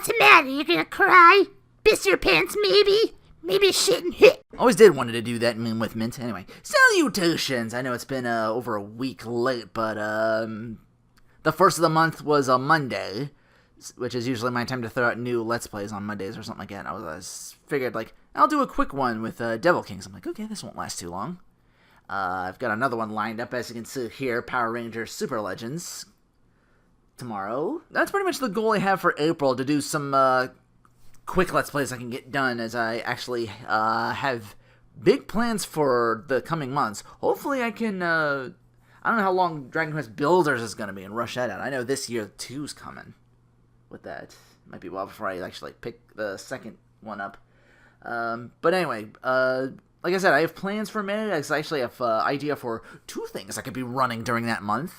What's the matter? You gonna cry? Piss your pants, maybe? Maybe shit and hit. Always did wanted to do that meme with Mint. Anyway, salutations. I know it's been over a week late, but the first of the month was a Monday, which is usually my time to throw out new Let's Plays on Mondays or something like that. I was figured, like, I'll do a quick one with Devil Kings. I'm like, okay, this won't last too long. I've got another one lined up, as you can see here, Power Rangers Super Legends, tomorrow. That's pretty much the goal I have for April, to do some quick Let's Plays I can get done, as I actually have big plans for the coming months. Hopefully I can, I don't know how long Dragon Quest Builders is going to be and rush that out. I know this year 2's coming with that. Might be a while before I actually pick the second one up. But anyway, like I said, I have plans for May. I actually have an idea for 2 things I could be running during that month.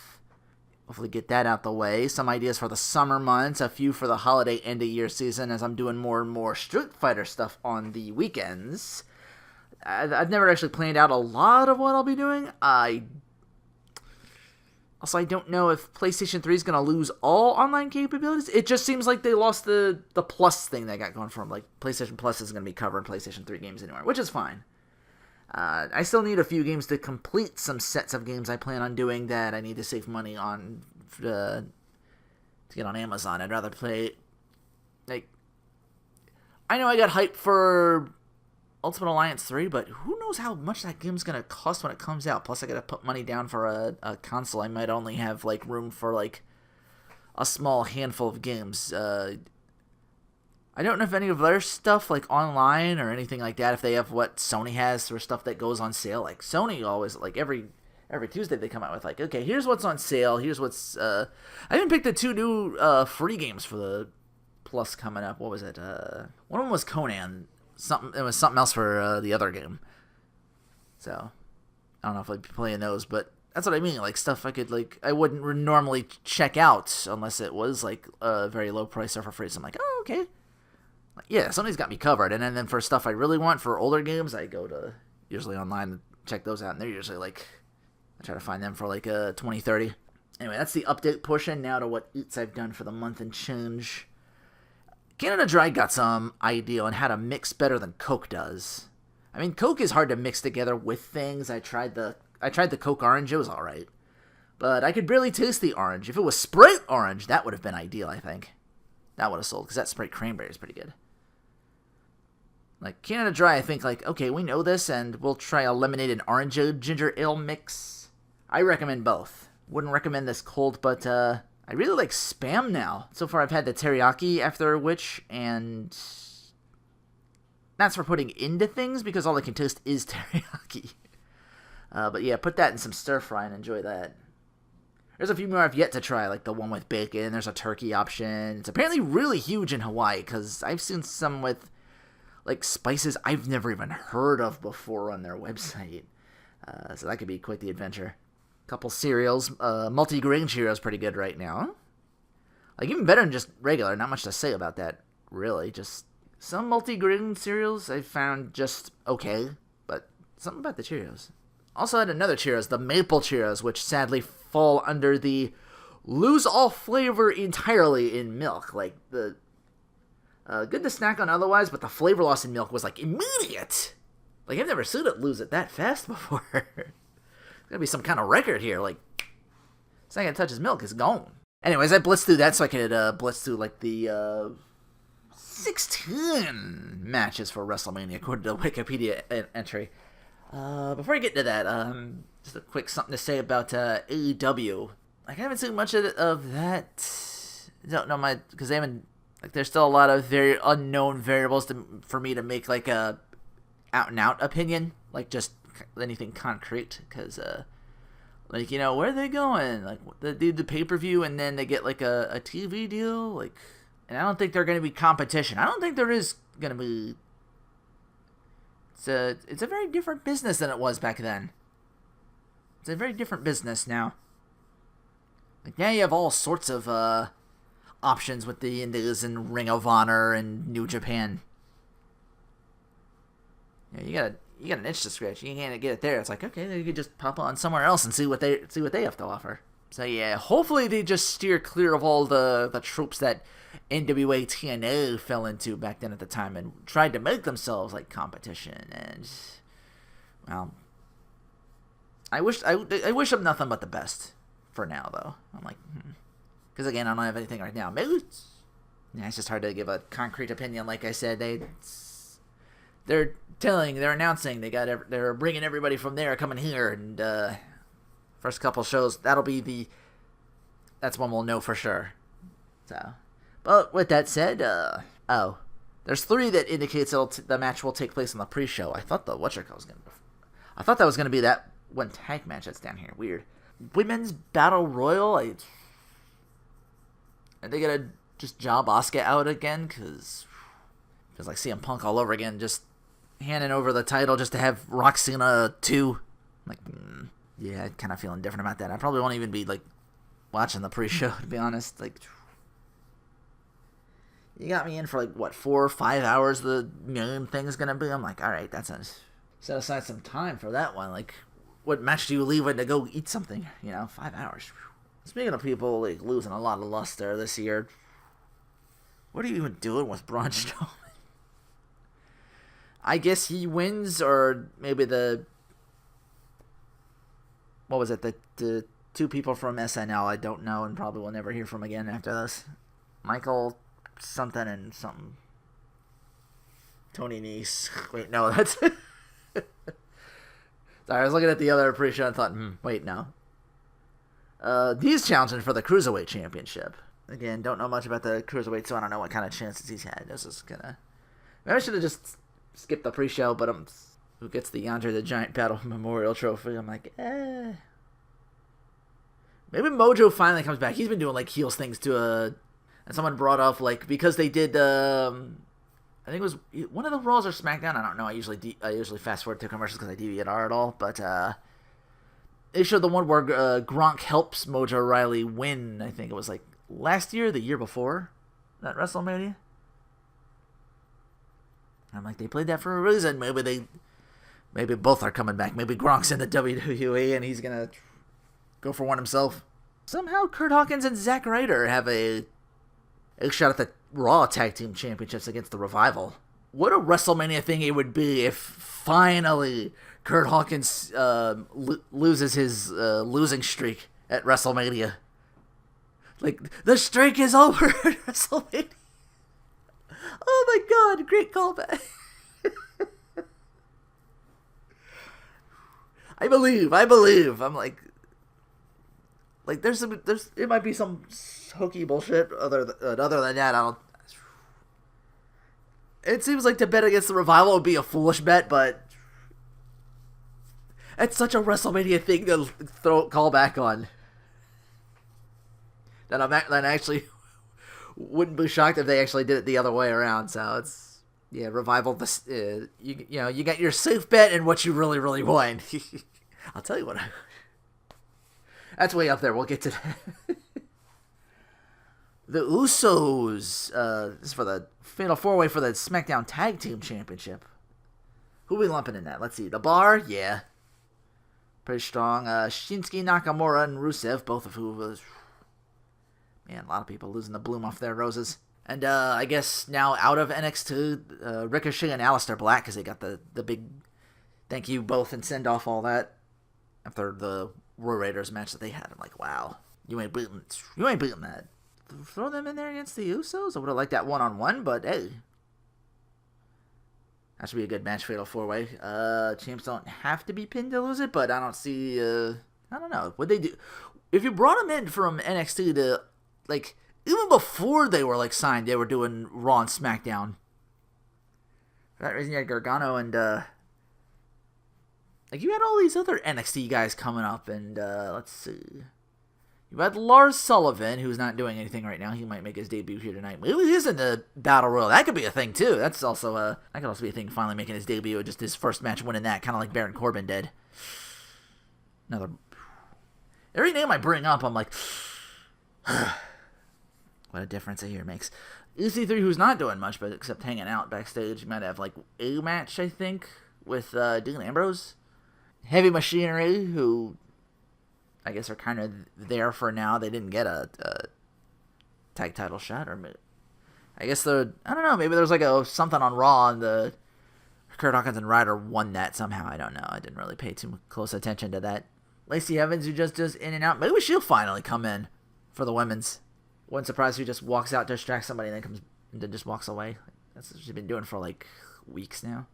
Hopefully get that out the way. Some ideas for the summer months, a few for the holiday end-of-year season, as I'm doing more and more Street Fighter stuff on the weekends. I've never actually planned out a lot of what I'll be doing. Also, I don't know if PlayStation 3 is going to lose all online capabilities. It just seems like they lost the Plus thing they got going for them. Like, PlayStation Plus isn't going to be covering PlayStation 3 games anymore, which is fine. I still need a few games to complete some sets of games I plan on doing that I need to save money on to get on Amazon. I'd rather play, like, I know I got hyped for Ultimate Alliance 3, but who knows how much that game's going to cost when it comes out. Plus, I got to put money down for a console. I might only have, like, room for, like, a small handful of games. I don't know if any of their stuff, like, online or anything like that, if they have what Sony has for stuff that goes on sale. Like, Sony always, like, every Tuesday they come out with, like, okay, here's what's on sale, here's what's, I even picked the 2 new free games for the Plus coming up. What was it? One of them was Conan. It was something else for the other game. So, I don't know if I'd be playing those, but that's what I mean. Like, stuff I could, like, I wouldn't normally check out unless it was, like, a very low price or for free. So I'm like, oh, okay. Yeah, somebody's got me covered. And then for stuff I really want for older games, I go to usually online and check those out. And they're usually like, I try to find them for like 20, 30. Anyway, that's the update portion. Now to what eats I've done for the month and change. Canada Dry got some idea on how to mix better than Coke does. I mean, Coke is hard to mix together with things. I tried the Coke Orange. It was alright. But I could barely taste the orange. If it was Sprite Orange, that would have been ideal, I think. That would have sold, because that Sprite Cranberry is pretty good. Like, Canada Dry, I think, like, okay, we know this, and we'll try a lemonade and orange ginger ale mix. I recommend both. Wouldn't recommend this cold, but, I really like Spam now. So far, I've had the teriyaki after which, and that's for putting into things, because all I can taste is teriyaki. But yeah, put that in some stir fry and enjoy that. There's a few more I've yet to try, like the one with bacon. There's a turkey option. It's apparently really huge in Hawaii, because I've seen some with, like, spices I've never even heard of before on their website. So that could be quite the adventure. Couple cereals. Multi-grain Cheerios pretty good right now. Like, even better than just regular. Not much to say about that, really. Just some multi-grain cereals I found just okay. But something about the Cheerios. Also had another Cheerios, the Maple Cheerios, which sadly fall under the lose all flavor entirely in milk. Like, the good to snack on otherwise, but the flavor loss in milk was, like, immediate. Like, I've never seen it lose it that fast before. There's gotta be some kind of record here. Like, second it touches milk, it's gone. Anyways, I blitzed through that so I could blitz through, like, the 16 matches for WrestleMania, according to the Wikipedia entry. Before I get to that, just a quick something to say about AEW. Like, I haven't seen much of that. I don't know because they haven't. Like, there's still a lot of very unknown variables for me to make, like, a out-and-out opinion. Like, just anything concrete. Because, like, you know, where are they going? Like, they do the pay-per-view and then they get, like, a TV deal? Like, and I don't think they're going to be competition. I don't think there is going to be. It's a very different business than it was back then. It's a very different business now. Like, now you have all sorts of, options with the Indies and Ring of Honor and New Japan. Yeah, you got an itch to scratch. You can't get it there. It's like, okay, then you could just pop on somewhere else and see what they have to offer. So yeah, hopefully they just steer clear of all the tropes that NWA TNA fell into back then at the time and tried to make themselves like competition. And well, I wish them nothing but the best for now, though. I'm like, because again, I don't have anything right now. Maybe it's just hard to give a concrete opinion. Like I said, they're announcing they're bringing everybody from there coming here, and first couple shows that's when we'll know for sure. So, but with that said, there's 3 that indicates the match will take place on the pre-show. I thought that was gonna be that one tag match that's down here. Weird. Women's Battle Royal. Are they gonna just job Asuka out again? Because like CM Punk all over again, just handing over the title just to have Roxana 2. Like, yeah, kind of feeling different about that. I probably won't even be like watching the pre-show, to be honest. Like, you got me in for like what, 4 or 5 hours the main thing's gonna be. I'm like, all right, set aside some time for that one. Like, what match do you leave with to go eat something? 5 hours. Speaking of people like losing a lot of luster this year, what are you even doing with Braun Strowman? I guess he wins, or maybe what was it? The 2 people from SNL I don't know and probably will never hear from again after this. Michael something and something. Tony Nese. Wait, no, that's... Sorry, I was looking at the other pre-show and thought, wait, no. He's challenging for the Cruiserweight Championship. Again, don't know much about the Cruiserweight, so I don't know what kind of chances he's had. This is gonna... Maybe I should have just skipped the pre-show, but who gets the Andre the Giant Battle Memorial Trophy? I'm like, Maybe Mojo finally comes back. He's been doing, like, heels things to and someone brought up, like, because they did, I think it was one of the Raws or SmackDown. I don't know. I usually fast forward to commercials because I DVR it all. But they showed the one where Gronk helps Mojo Rawley win. I think it was like last year, the year before that WrestleMania. I'm like, they played that for a reason. Maybe both are coming back. Maybe Gronk's in the WWE and he's gonna go for one himself. Somehow, Kurt Hawkins and Zack Ryder have a shot at the Raw Tag Team Championships against the Revival. What a WrestleMania thing it would be if finally Kurt Hawkins loses his losing streak at WrestleMania. Like, the streak is over at WrestleMania. Oh my god, great callback. I believe. I'm like it might be some hokey bullshit. Other than that, it seems like to bet against the Revival would be a foolish bet, but it's such a WrestleMania thing to call back on that I actually wouldn't be shocked if they actually did it the other way around. So it's Revival. You got your safe bet and what you really really want. I'll tell you what. That's way up there. We'll get to that. The Usos. This is for the Fatal 4-Way for the SmackDown Tag Team Championship. Who are we lumping in that? Let's see. The Bar, yeah. Pretty strong. Shinsuke Nakamura and Rusev, both of who was... Man, a lot of people losing the bloom off their roses. And I guess now out of NXT, Ricochet and Aleister Black, because they got the big thank you both and send off all that after the War Raiders match that they had. I'm like, wow, you ain't beating that. Throw them in there against the Usos? I would have liked that one-on-one, but hey. That should be a good match, Fatal 4-Way. Champs don't have to be pinned to lose it, but I don't see, I don't know. What they do? If you brought them in from NXT to, like, even before they were, like, signed, they were doing Raw and SmackDown. For that reason, you had Gargano and, like, you had all these other NXT guys coming up, and, let's see. You had Lars Sullivan, who's not doing anything right now. He might make his debut here tonight. Maybe he's in the Battle Royal. That could be a thing, too. That's also, that could also be a thing, finally making his debut, just his first match winning that, kind of like Baron Corbin did. Every name I bring up, I'm like, what a difference a year makes. EC3, who's not doing much, but except hanging out backstage, you might have, like, a match, I think, with Dean Ambrose. Heavy Machinery, who I guess are kind of there for now. They didn't get a tag title shot, or I guess I don't know. Maybe there's like something on Raw and the Kurt Hawkins and Ryder won that somehow. I don't know. I didn't really pay too close attention to that. Lacey Evans, who just does in and out. Maybe she'll finally come in for the women's. Wouldn't surprise who just walks out, distracts somebody, and then just walks away. That's what she's been doing for like weeks now.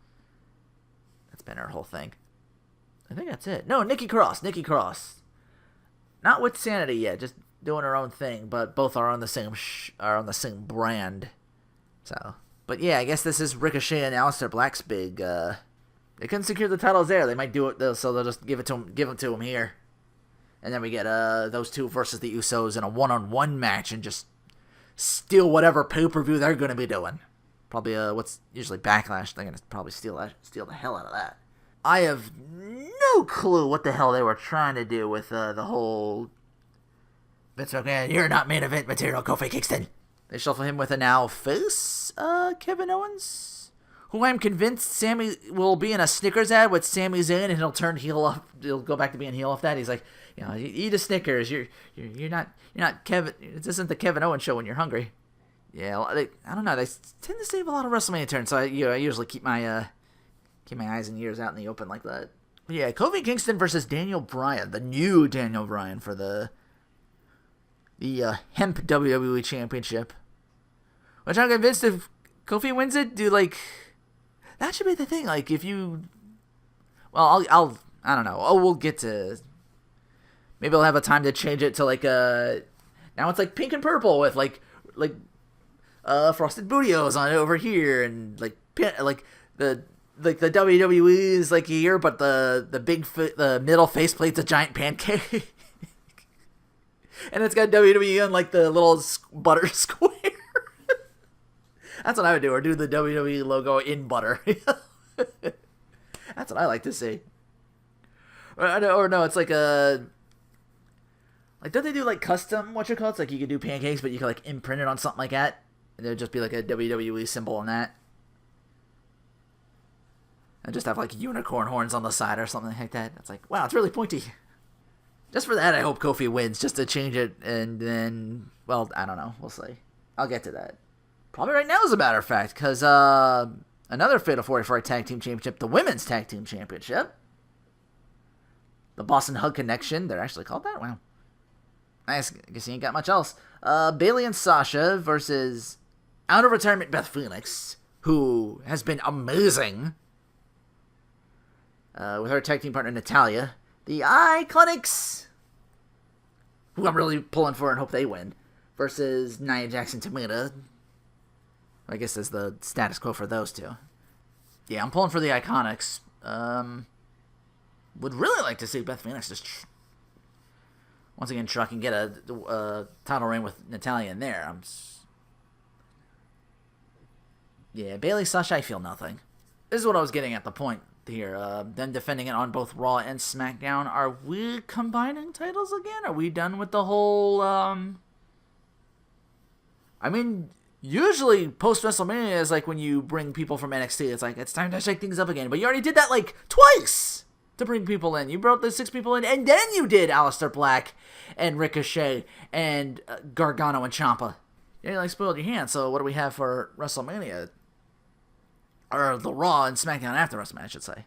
That's been her whole thing. I think that's it. No, Nikki Cross. Not with Sanity yet, just doing her own thing, but both are on the same brand. So, but yeah, I guess this is Ricochet and Aleister Black's big. They couldn't secure the titles there. They might do it though, so they'll just give them to him here, and then we get those two versus the Usos in a one-on-one match and just steal whatever pay-per-view they're going to be doing. Probably what's usually Backlash. They're going to probably steal the hell out of that. I have no clue what the hell they were trying to do with the whole Vince McMahon, you're not main event material, Kofi Kingston. They shuffle him with a now face Kevin Owens, who I'm convinced Sammy will be in a Snickers ad with Sami Zayn, and he'll turn heel up. He'll go back to being heel off that. He's like, you know, eat a Snickers. You're not Kevin. This isn't the Kevin Owens show when you're hungry. Yeah, I don't know. They tend to save a lot of WrestleMania turns, so I usually keep my eyes and ears out in the open like that. But yeah, Kofi Kingston versus Daniel Bryan, the new Daniel Bryan for the Hemp WWE Championship. Which I'm convinced if Kofi wins it, that should be the thing. Like, if you, well, I don't know. Oh, we'll get to. Maybe I'll have a time to change it to now it's like pink and purple with frosted bootios on it over here, and the WWE is here, but the middle faceplate's a giant pancake, and it's got WWE on the little butter square. That's what I would do, or do the WWE logo in butter. That's what I like to see. Or no, it's don't they do custom whatchamacallits? You could do pancakes, but you could imprint it on something like that, and there'd just be a WWE symbol on that. And just have unicorn horns on the side or something like that. It's wow, it's really pointy. Just for that, I hope Kofi wins, just to change it, and then, well, I don't know. We'll see. I'll get to that. Probably right now, as a matter of fact, because another Fatal 4-Way Tag Team Championship, the Women's Tag Team Championship. The Boston Hug Connection, they're actually called that? Wow. I guess you ain't got much else. Bayley and Sasha versus out of retirement Beth Phoenix, who has been amazing. With her tag team partner Natalya. The Iconics, who I'm really pulling for and hope they win, versus Nia Jackson Tamina. I guess that's the status quo for those two. Yeah, I'm pulling for the Iconics. Would really like to see Beth Phoenix just once again truck and get a title reign with Natalya in there. Yeah, Bayley, Sasha, I feel nothing. This is what I was getting at the point here. Them defending it on both Raw and SmackDown. Are we combining titles again? Are we done with the whole, usually post WrestleMania is when you bring people from NXT. It's it's time to shake things up again. But you already did that twice to bring people in. You brought the 6 people in, and then you did Aleister Black and Ricochet and Gargano and Ciampa. You spoiled your hand. So what do we have for WrestleMania? Or the Raw and SmackDown after WrestleMania, I should say.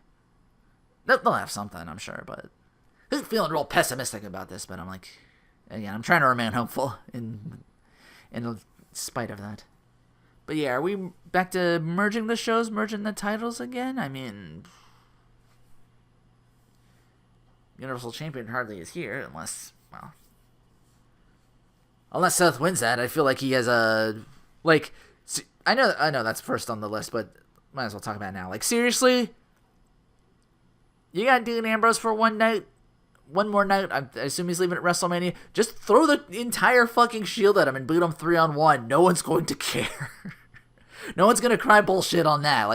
They'll have something, I'm sure, but I'm feeling real pessimistic about this. But I'm I'm trying to remain hopeful in spite of that. But yeah, are we back to merging the shows, merging the titles again? Universal Champion hardly is here, unless Seth wins that. I feel like he has a I know that's first on the list, but might as well talk about it now. Seriously, you got Dean Ambrose for one more night. I assume he's leaving at WrestleMania. Just throw the entire fucking Shield at him and beat him 3-on-1. No one's going to care. No one's gonna cry bullshit on that.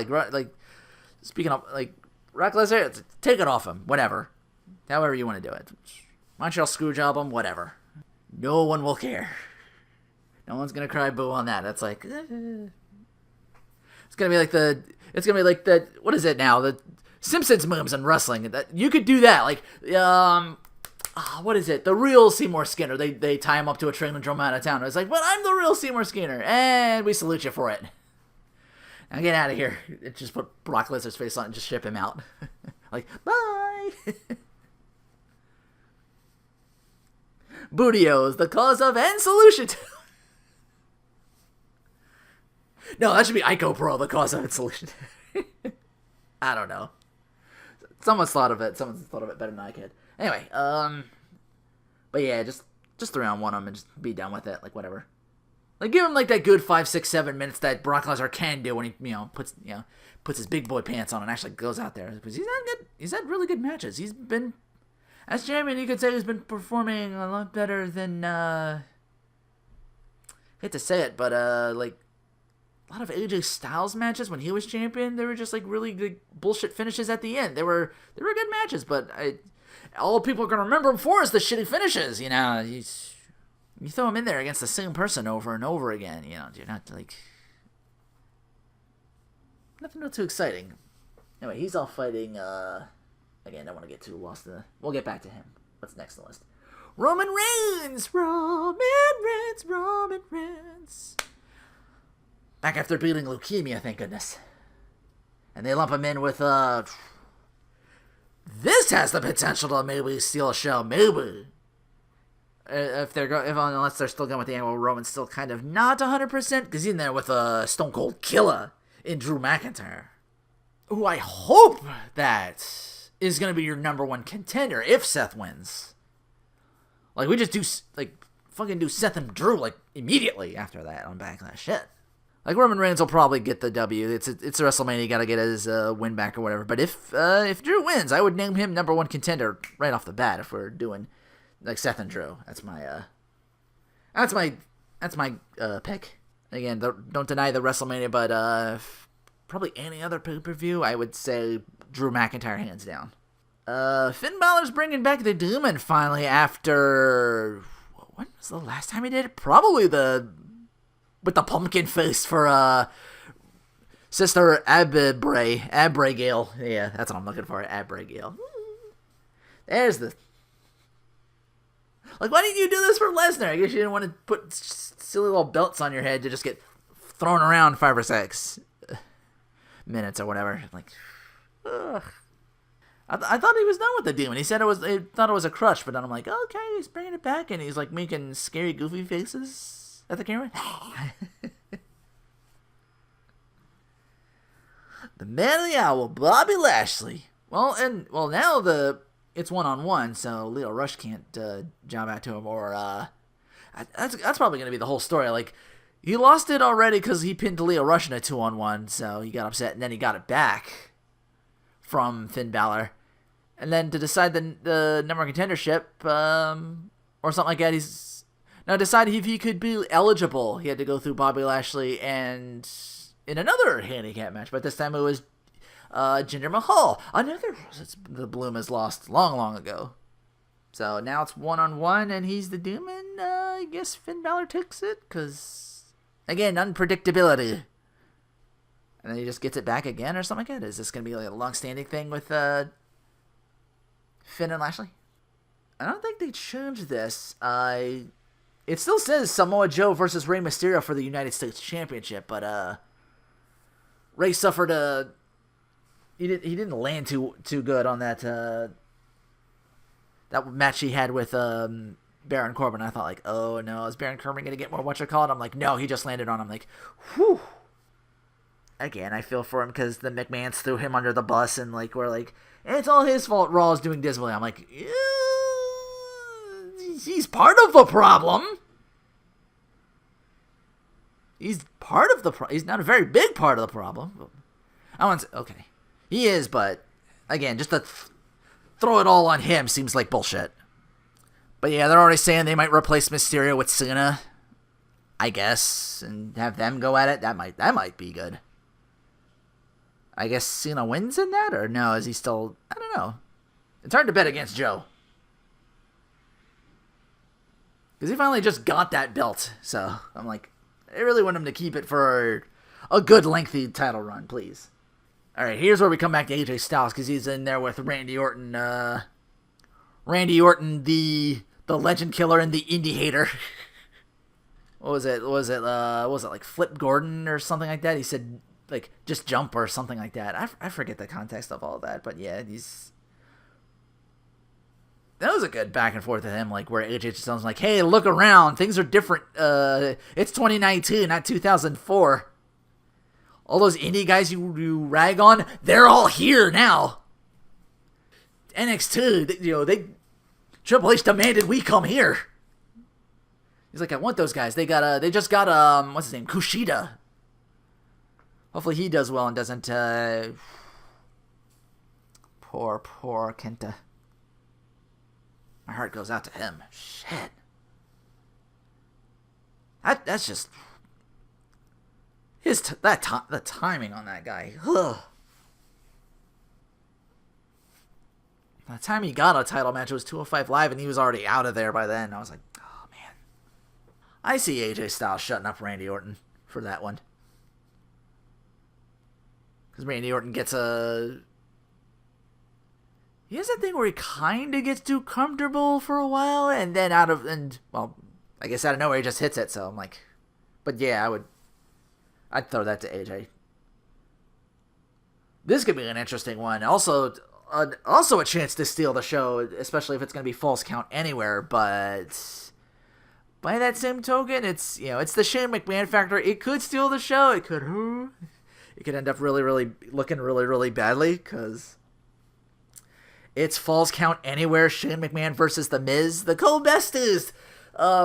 Speaking of Brock Lesnar, take it off him. Whatever, however you want to do it. Montreal Screwjob him. Whatever. No one will care. No one's gonna cry boo on that. That's It's gonna be the what is it now? The Simpsons memes in wrestling. That you could do that. what is it? The real Seymour Skinner. They tie him up to a train and drum out of town. It's like, but I'm the real Seymour Skinner, and we salute you for it. Now get out of here. It just put Brock Lesnar's face on and just ship him out. Like, bye. Bootio is the cause of and solution to. No, that should be Ico Pro, the cause of and solution. I don't know. Someone's thought of it. Someone's thought of it better than I could. Anyway, but yeah, just 3-on-1 him and just be done with it. Like, whatever. Like, give him like that good 5, 6, 7 minutes that Brock Lesnar can do when he, puts his big boy pants on and actually goes out there. Because he's had really good matches. He's been, as champion, you could say he's been performing a lot better than, I hate to say it, but, like, a lot of AJ Styles matches when he was champion, they were just, like, really good bullshit finishes at the end. They were good matches, but all people are going to remember him for is the shitty finishes, You throw him in there against the same person over and over again, you're not, like... Nothing real too exciting. Anyway, he's all fighting, again, I don't want to get too lost in the... We'll get back to him. What's next on the list? Roman Reigns! Roman Reigns! Back after beating leukemia, thank goodness. And they lump him in with, This has the potential to maybe steal a show, maybe. Unless they're still going with the angle, Roman's still kind of not 100%, because he's in there with a Stone Cold Killer in Drew McIntyre, who I hope that is going to be your number one contender if Seth wins. Like, we just do, fucking do Seth and Drew, immediately after that on Backlash. Shit. Like, Roman Reigns will probably get the W. It's a WrestleMania, you gotta get his win back or whatever. But if Drew wins, I would name him number one contender right off the bat if we're doing... Like Seth and Drew. That's my pick. Again, don't deny the WrestleMania, but probably any other pay-per-view, I would say Drew McIntyre hands down. Finn Balor's bringing back the Demon finally after... When was the last time he did it? Probably with the pumpkin face for Sister Abigail. Yeah, that's what I'm looking for. Abigail. There's the... Like, why didn't you do this for Lesnar? I guess you didn't want to put silly little belts on your head to just get thrown around 5 or 6 minutes or whatever. Like, ugh. I thought he was done with the Demon. He said he thought it was a crush, but then I'm like, okay, he's bringing it back, and he's like making scary, goofy faces at the camera. The man of the hour, Bobby Lashley. Well, now it's 1-on-1, so Leo Rush can't job out to him, or that's probably going to be the whole story. Like, he lost it already because he pinned Leo Rush in a 2-on-1, so he got upset, and then he got it back from Finn Balor. And then to decide the number one contendership, or something like that, he's now decided if he could be eligible, he had to go through Bobby Lashley and in another handicap match, but this time it was Jinder Mahal. The Bloom is lost long ago. So now it's 1-on-1 and he's the Demon. I guess Finn Balor takes it because, again, unpredictability. And then he just gets it back again or something like that. Is this going to be like a long-standing thing with Finn and Lashley? I don't think they changed this. It still says Samoa Joe versus Rey Mysterio for the United States Championship, but Rey suffered a... He didn't land too good on that match he had with Baron Corbin. I thought, like, oh no, is Baron Corbin gonna get more whatchamacallit? I'm like, no, he just landed on him. Like, whew. Again, I feel for him because the McMahons threw him under the bus and like we're like, it's all his fault. Raw is doing dismally. I'm like, he's part of the problem. He's part of the problem. He's not a very big part of the problem. I want to say, okay. He is, but, again, just to throw it all on him seems like bullshit. But yeah, they're already saying they might replace Mysterio with Cena, I guess, and have them go at it. That might be good. I guess Cena wins in that, or no, is he still... I don't know. It's hard to bet against Joe. Because he finally just got that belt, so I'm like, I really want him to keep it for a good, lengthy title run, please. Alright, here's where we come back to AJ Styles, because he's in there with Randy Orton, Randy Orton, the legend killer and the indie hater. What was it? What was it like Flip Gordon or something like that? He said like just jump or something like that. I forget the context of all that, but yeah, that was a good back and forth with him, like where AJ just sounds like, "Hey, look around, things are different. It's 2019, not 2004. All those indie guys you rag on, they're all here now. NXT, Triple H demanded we come here." He's like, "I want those guys. They just got what's his name, Kushida. Hopefully he does well and doesn't poor Kenta. My heart goes out to him. Shit. That's just the timing on that guy. Ugh. By the time he got a title match, it was 205 Live, and he was already out of there by then. I was like, oh man. I see AJ Styles shutting up Randy Orton for that one. Because Randy Orton gets he has that thing where he kind of gets too comfortable for a while, and then I guess out of nowhere he just hits it, so I'm like, but yeah, I'd throw that to AJ. This could be an interesting one. Also a chance to steal the show, especially if it's going to be Falls Count Anywhere, but by that same token, it's the Shane McMahon factor. It could steal the show. It could end up really looking really badly, because it's Falls Count Anywhere, Shane McMahon versus The Miz, the co-besties,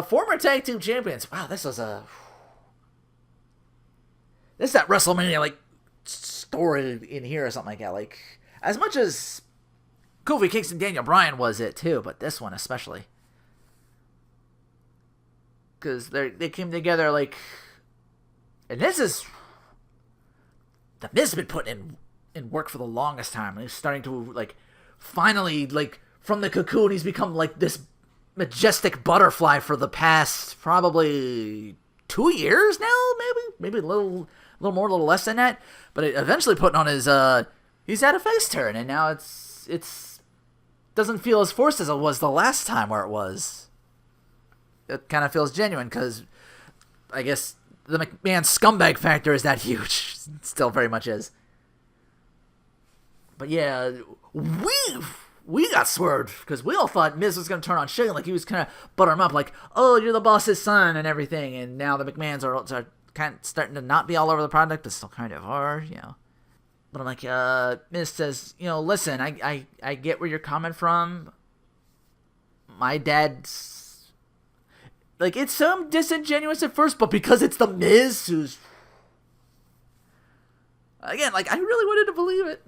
former tag team champions. Wow, this is that WrestleMania like story in here or something like that. Like, as much as Kofi Kingston, Daniel Bryan was it too, but this one especially, because they came together like, and this is The Miz has been putting in work for the longest time, and he's starting to like. Finally, like, from the cocoon, he's become, like, this majestic butterfly for the past probably 2 years now, maybe a little more, a little less than that. But eventually putting on his, he's had a face turn, and now it's doesn't feel as forced as it was the last time where it was. It kind of feels genuine, because I guess the McMahon scumbag factor is that huge. It still very much is. But yeah, we got swerved, because we all thought Miz was going to turn on Shane, like he was kind of butter him up, like, oh, you're the boss's son and everything, and now the McMahons are kind of starting to not be all over the product, but still kind of are, But I'm like, Miz says, listen, I get where you're coming from. My dad's, like, it's so disingenuous at first, but because it's the Miz who's, again, like, I really wanted to believe it.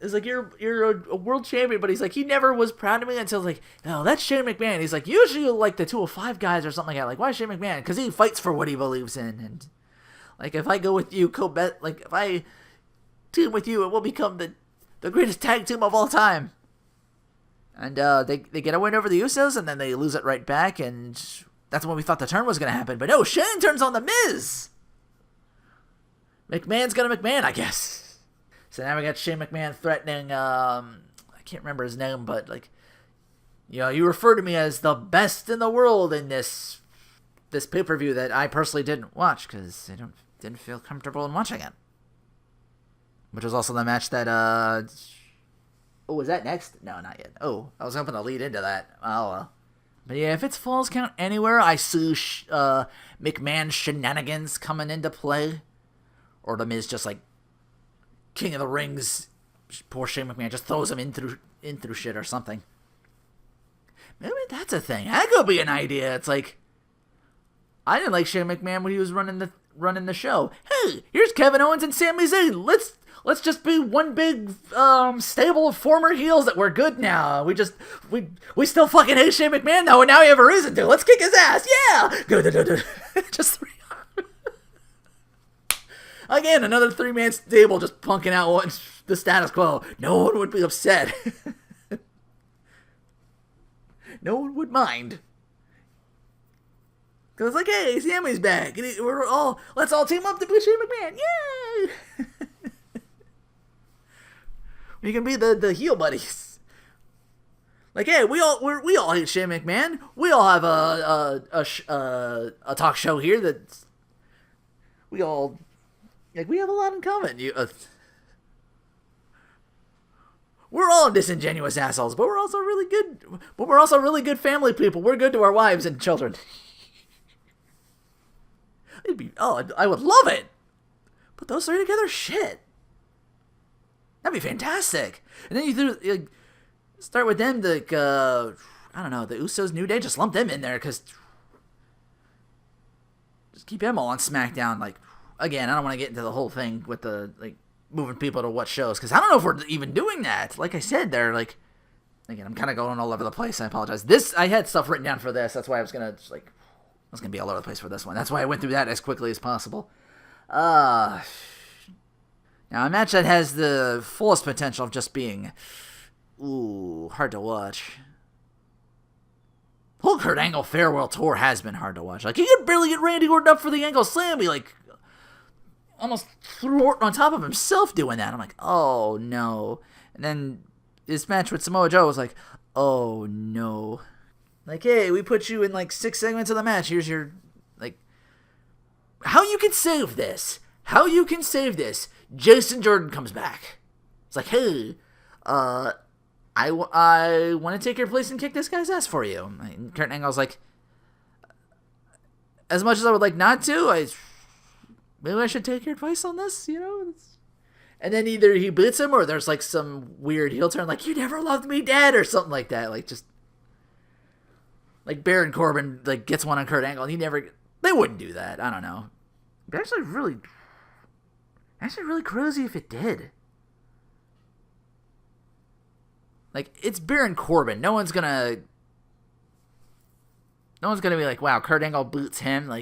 It's like, you're a world champion, but he's like, he never was proud of me until, like, no, that's Shane McMahon. He's like, usually like the 205 guys or something like that. Like, why Shane McMahon? Because he fights for what he believes in. And, like, if I go with you, like, if I team with you, it will become the greatest tag team of all time. And they get a win over the Usos, and then they lose it right back, and that's when we thought the turn was going to happen. But no, Shane turns on the Miz. McMahon's gonna McMahon, I guess. So now we got Shane McMahon threatening, I can't remember his name, but, like, you refer to me as the best in the world in this pay-per-view that I personally didn't watch, because I didn't feel comfortable in watching it. Which was also the match that, oh, was that next? No, not yet. Oh, I was hoping to lead into that. Oh, well. But yeah, if it's Falls Count Anywhere, I see McMahon shenanigans coming into play. Or the Miz just, like, King of the Rings, poor Shane McMahon just throws him in through shit or something. Maybe that's a thing. That could be an idea. It's like, I didn't like Shane McMahon when he was running the show. Hey, here's Kevin Owens and Sami Zayn. Let's just be one big stable of former heels that we're good now. We still fucking hate Shane McMahon though, and now we have a reason to. Let's kick his ass. Yeah. Good. Just three. Again, another 3-man stable just punking out the status quo. No one would be upset. No one would mind. Because it's like, hey, Sammy's back. And let's all team up to beat Shane McMahon. Yay! We can be the heel buddies. Like, hey, we all hate Shane McMahon. We all have a talk show here that we all we have a lot in common. We're all disingenuous assholes, but we're also really good. But we're also really good family people. We're good to our wives and children. I would love it. Put those three together, shit. That'd be fantastic. And then you start with them, I don't know, the Usos, New Day, just lump them in there, because just keep them all on SmackDown. Like, again, I don't want to get into the whole thing with the, moving people to what shows, because I don't know if we're even doing that. Like I said, they're, again, I'm kind of going all over the place, I apologize. I had stuff written down for this, that's why I was going to, be all over the place for this one. That's why I went through that as quickly as possible. Now, a match that has the fullest potential of just being, hard to watch. The whole Kurt Angle Farewell Tour has been hard to watch. Like, you could barely get Randy Orton up for the Angle Slam. He, almost threw Orton on top of himself doing that. I'm like, oh, no. And then his match with Samoa Joe was like, oh, no. Like, hey, we put you in, 6 segments of the match. Here's your, how you can save this. How you can save this. Jason Jordan comes back. It's like, hey, I want to take your place and kick this guy's ass for you. And Kurt Angle's like, as much as I would like not to, maybe I should take your advice on this, And then either he beats him or there's some weird heel turn, you never loved me, Dad, or something like that. Baron Corbin gets one on Kurt Angle, and they wouldn't do that. I don't know. But actually really crazy if it did. It's Baron Corbin. No one's gonna be like, wow, Kurt Angle boots him.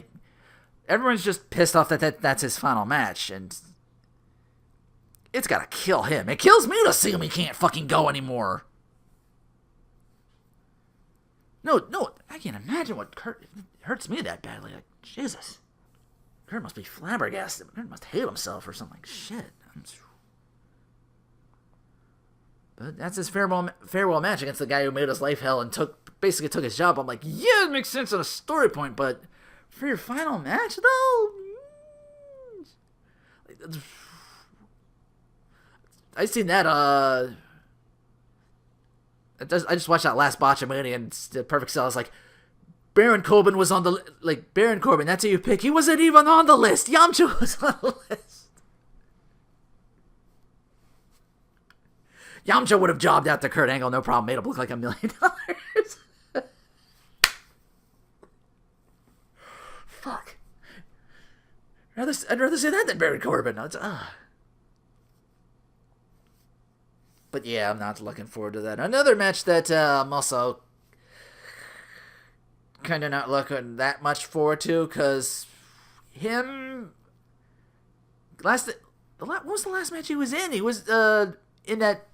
Everyone's just pissed off that's his final match, and it's gotta kill him. It kills me to see him. He can't fucking go anymore. No, I can't imagine what Kurt hurts me that badly. Jesus. Kurt must be flabbergasted. Kurt must hate himself or something. Shit. But that's his farewell match against the guy who made his life hell and basically took his job. I'm like, yeah, it makes sense on a story point, but for your final match, though? I seen that, I just watched that last Botchamania and it's the perfect sell. It's like, Baron Corbin was on the, Baron Corbin, that's who you pick. He wasn't even on the list. Yamcha was on the list. Yamcha would have jobbed out to Kurt Angle, no problem. Made him look like $1 million. Fuck. I'd rather say that than Baron Corbin. But yeah, I'm not looking forward to that. Another match that I'm also kind of not looking that much forward to, because him... what was the last match he was in? He was in that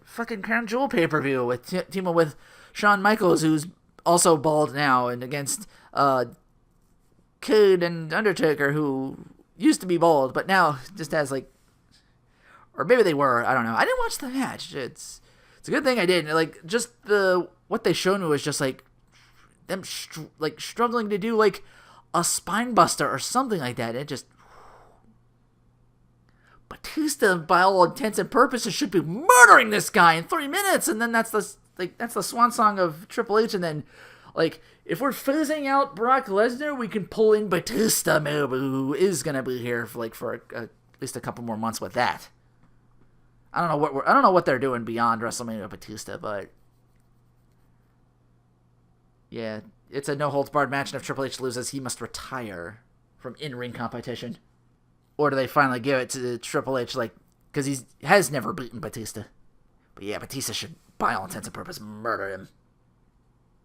fucking Crown Jewel pay-per-view with teaming with Shawn Michaels, who's also bald now, and against Kane and Undertaker, who used to be bald, but now just has or maybe they were, I don't know. I didn't watch the match. It's a good thing I didn't. Just what they showed me was just them struggling to do a spine buster or something like that. It just... Batista, by all intents and purposes, should be murdering this guy in 3 minutes, and then that's the swan song of Triple H, and then, if we're phasing out Brock Lesnar, we can pull in Batista, maybe, who is gonna be here for at least a couple more months with that. I don't know what they're doing beyond WrestleMania with Batista, but yeah, it's a no holds barred match, and if Triple H loses, he must retire from in-ring competition. Or do they finally give it to Triple H, because he has never beaten Batista. But yeah, Batista should, by all intents and purposes, murder him.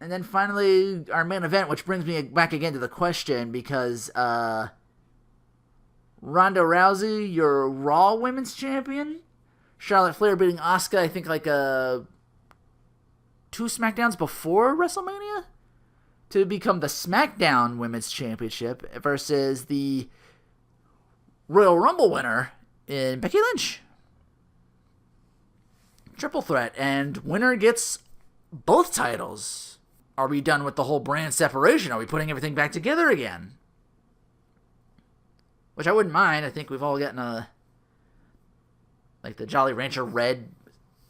And then finally, our main event, which brings me back again to the question, because Ronda Rousey, your Raw Women's Champion, Charlotte Flair beating Asuka, I think 2 SmackDowns before WrestleMania, to become the SmackDown Women's Championship versus the Royal Rumble winner in Becky Lynch. triple threat, and winner gets both titles. Are we done with the whole brand separation? Are we putting everything back together again? Which I wouldn't mind. I think we've all gotten like the Jolly Rancher Red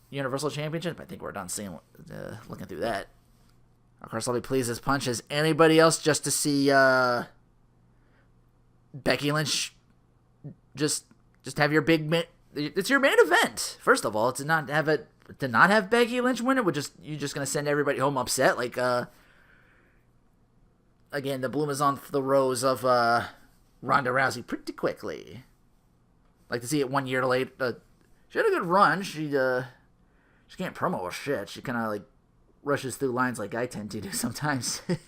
Universal Championship. I think we're done looking through that. Of course, I'll be pleased as punch as anybody else just to see Becky Lynch just have your big it's your main event. First of all, to not have Becky Lynch win it, you're just gonna send everybody home upset. Like again, the bloom is on the rose of Ronda Rousey pretty quickly. Like to see it 1 year late. She had a good run. She can't promo or shit. She kind of like rushes through lines like I tend to do sometimes. At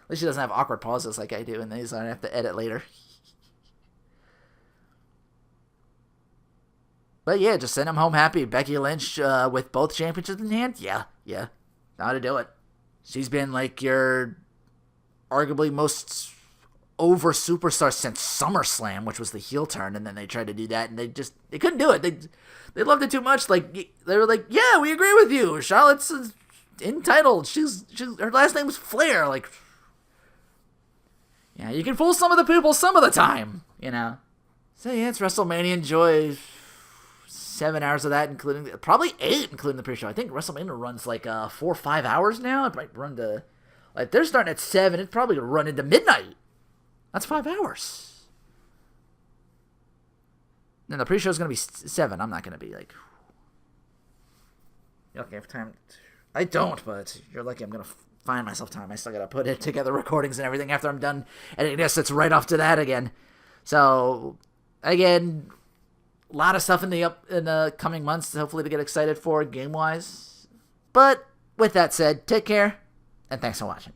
least she doesn't have awkward pauses like I do, and these I have to edit later. But yeah, just send them home happy. Becky Lynch with both championships in hand. Yeah, know how to do it. She's been like your arguably most over superstar since SummerSlam, which was the heel turn, and then they tried to do that, and they couldn't do it. They loved it too much. Like they were like, yeah, we agree with you. Charlotte's entitled. She's her last name was Flair. Like, yeah, you can fool some of the people some of the time, you know. So yeah, it's WrestleMania. Enjoy 7 hours of that, including probably 8, including the pre-show. I think WrestleMania runs like 4 or 5 hours now. It might run to like they're starting at 7. It's probably gonna run into midnight. That's 5 hours. And the pre-show is going to be 7. I'm not going to be like... You're lucky I have time. I don't, but you're lucky I'm going to find myself time. I still got to put it together, recordings and everything after I'm done. And I guess it's right off to that again. So, again, a lot of stuff in the coming months, hopefully to get excited for game-wise. But, with that said, take care, and thanks for watching.